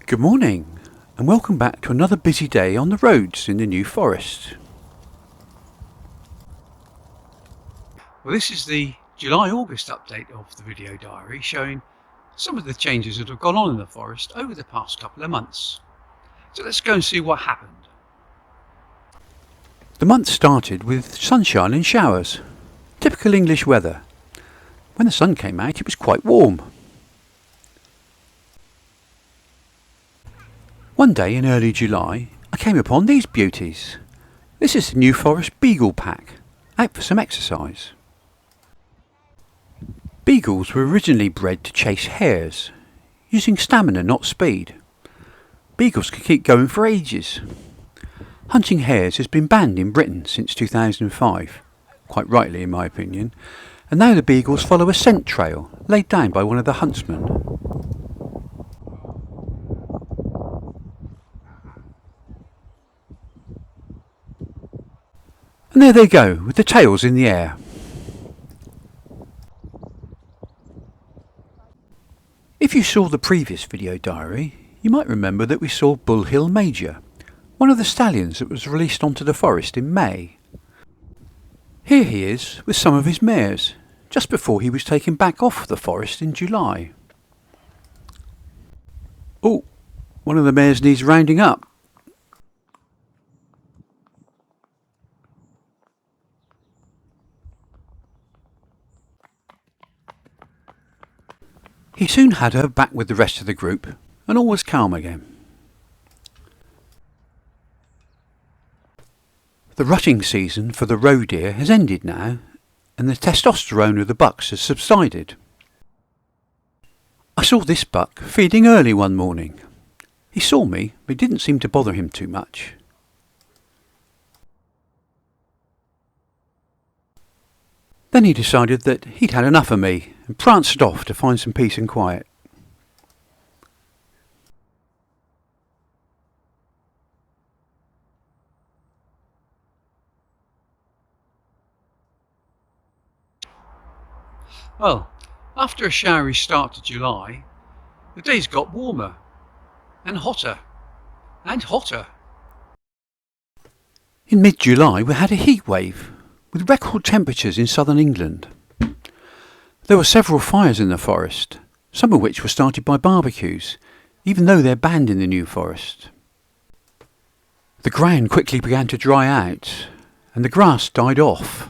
Good morning and welcome back to another busy day on the roads in the New Forest. Well, this is the July-August update of the video diary showing some of the changes that have gone on in the forest over the past couple of months. So let's go and see what happened. The month started with sunshine and showers, typical English weather. When the sun came out it was quite warm. One day in early July I came upon these beauties. This is the New Forest Beagle pack, out for some exercise. Beagles were originally bred to chase hares, using stamina not speed. Beagles can keep going for ages. Hunting hares has been banned in Britain since 2005, quite rightly in my opinion, and now the beagles follow a scent trail laid down by one of the huntsmen. And there they go, with the tails in the air. If you saw the previous video diary, you might remember that we saw Bull Hill Major, one of the stallions that was released onto the forest in May. Here he is with some of his mares, just before he was taken back off the forest in July. Oh, one of the mares needs rounding up. He soon had her back with the rest of the group, and all was calm again. The rutting season for the roe deer has ended now, and the testosterone of the bucks has subsided. I saw this buck feeding early one morning. He saw me, but it didn't seem to bother him too much. Then he decided that he'd had enough of me and pranced off to find some peace and quiet. Well, after a showery start to July, the days got warmer and hotter and hotter. In mid-July we had a heat wave with record temperatures in southern England. There were several fires in the forest, some of which were started by barbecues, even though they're banned in the New Forest. The ground quickly began to dry out and the grass died off.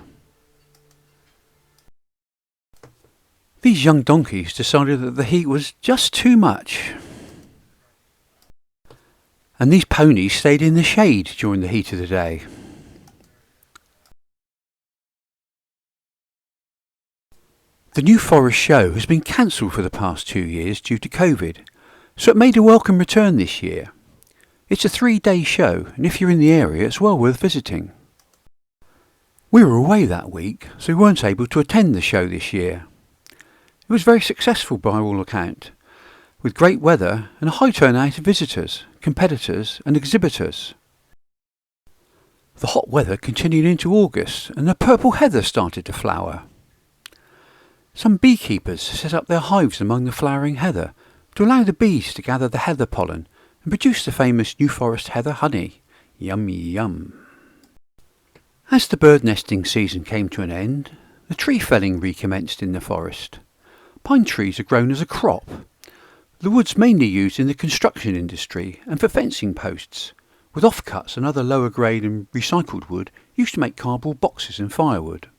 These young donkeys decided that the heat was just too much. And these ponies stayed in the shade during the heat of the day. The New Forest show has been cancelled for the past 2 years due to COVID, so it made a welcome return this year. It's a 3-day show, and if you're in the area it's well worth visiting. We were away that week, so we weren't able to attend the show this year. It was very successful by all account, with great weather and a high turnout of visitors, competitors and exhibitors. The hot weather continued into August and the purple heather started to flower. Some beekeepers set up their hives among the flowering heather to allow the bees to gather the heather pollen and produce the famous New Forest heather honey. Yummy yum. As the bird nesting season came to an end, the tree felling recommenced in the forest. Pine trees are grown as a crop. The wood's mainly used in the construction industry and for fencing posts, with offcuts and other lower grade and recycled wood used to make cardboard boxes and firewood.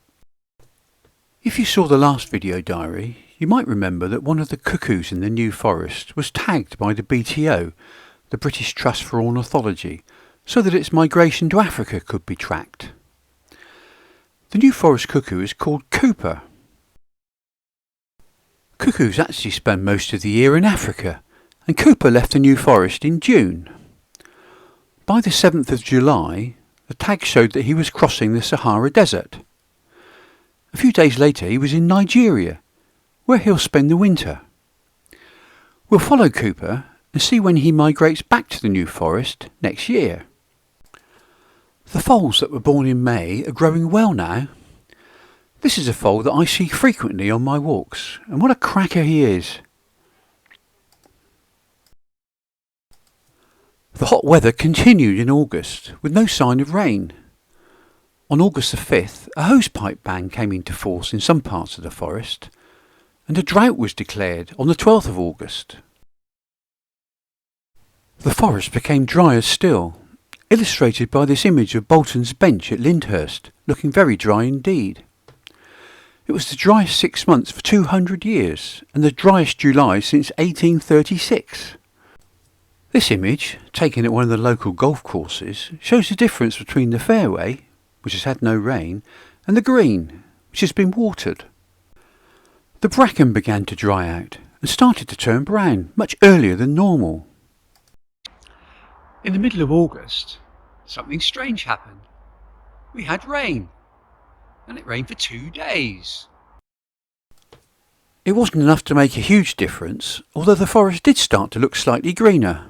If you saw the last video diary, you might remember that one of the cuckoos in the New Forest was tagged by the BTO, the British Trust for Ornithology, so that its migration to Africa could be tracked. The New Forest cuckoo is called Cooper. Cuckoos actually spend most of the year in Africa, and Cooper left the New Forest in June. By the 7th of July, the tag showed that he was crossing the Sahara Desert. A few days later he was in Nigeria, where he'll spend the winter. We'll follow Cooper and see when he migrates back to the New Forest next year. The foals that were born in May are growing well now. This is a foal that I see frequently on my walks, and what a cracker he is. The hot weather continued in August, with no sign of rain. On August the 5th, a hosepipe ban came into force in some parts of the forest, and a drought was declared on the 12th of August. The forest became drier still, illustrated by this image of Bolton's Bench at Lyndhurst, looking very dry indeed. It was the driest 6 months for 200 years, and the driest July since 1836. This image, taken at one of the local golf courses, shows the difference between the fairway, which has had no rain, and the green, which has been watered. The bracken began to dry out and started to turn brown much earlier than normal. In the middle of August, something strange happened. We had rain, and it rained for 2 days. It wasn't enough to make a huge difference, although the forest did start to look slightly greener.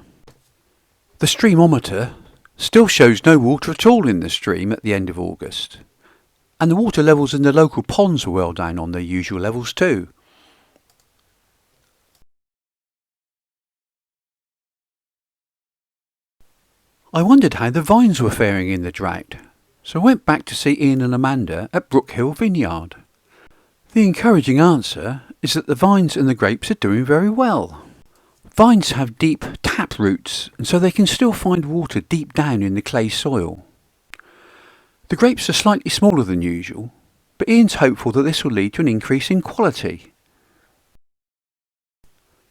The streamometer still shows no water at all in the stream at the end of August, and the water levels in the local ponds were well down on their usual levels too. I wondered how the vines were faring in the drought, so I went back to see Ian and Amanda at Brook Hill Vineyard. The encouraging answer is that the vines and the grapes are doing very well. Vines have deep tap roots, and so they can still find water deep down in the clay soil. The grapes are slightly smaller than usual, but Ian's hopeful that this will lead to an increase in quality.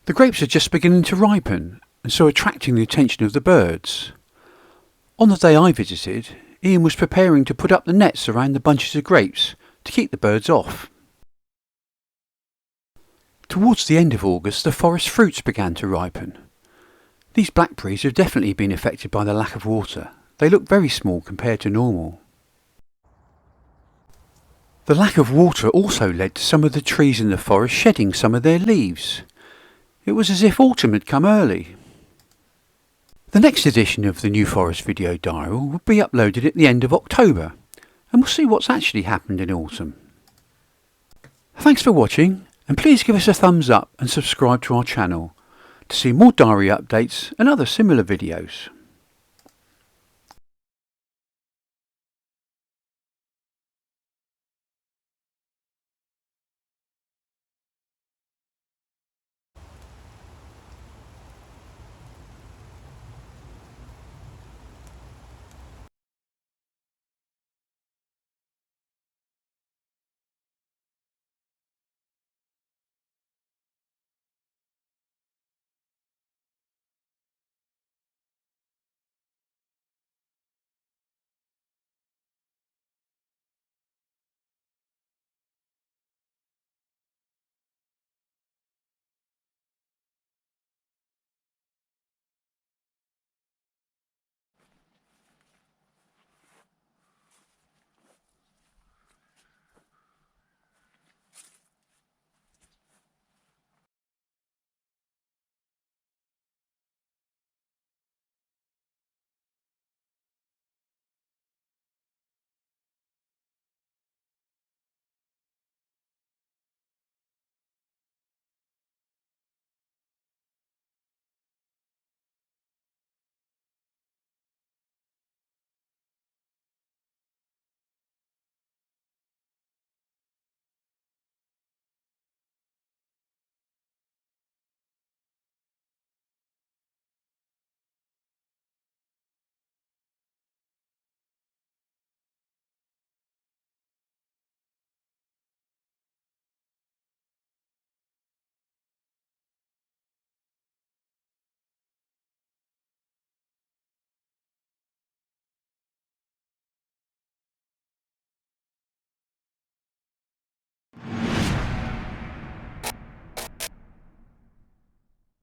The grapes are just beginning to ripen, and so attracting the attention of the birds. On the day I visited, Ian was preparing to put up the nets around the bunches of grapes to keep the birds off. Towards the end of August, the forest fruits began to ripen. These blackberries have definitely been affected by the lack of water. They look very small compared to normal. The lack of water also led to some of the trees in the forest shedding some of their leaves. It was as if autumn had come early. The next edition of the New Forest Video Diary will be uploaded at the end of October, and we'll see what's actually happened in autumn. Thanks for watching, and please give us a thumbs up and subscribe to our channel to see more diary updates and other similar videos.